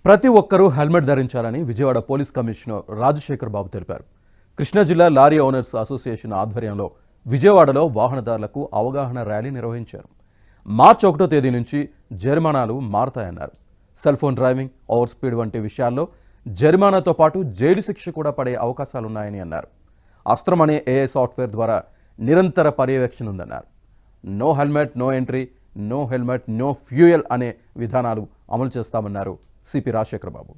ప్రతి ఒక్కరూ హెల్మెట్ ధరించాలని విజయవాడ పోలీస్ కమిషనర్ రాజశేఖర్ బాబు తెలిపారు. కృష్ణా జిల్లా లారీ ఓనర్స్ అసోసియేషన్ ఆధ్వర్యంలో విజయవాడలో వాహనదారులకు అవగాహన ర్యాలీ నిర్వహించారు. మార్చి 1వ తేదీ నుంచి జరిమానాలు మారతాయన్నారు. Cell phone driving, over speed వంటి విషయాల్లో జరిమానాతో పాటు జైలు శిక్ష కూడా పడే అవకాశాలున్నాయని అన్నారు. అస్త్రం అనే AI సాఫ్ట్వేర్ ద్వారా నిరంతర పర్యవేక్షణ ఉందన్నారు. No helmet no entry, no helmet no fuel అనే విధానాలు అమలు చేస్తామన్నారు సిపి రాజశేఖర్ బాబు.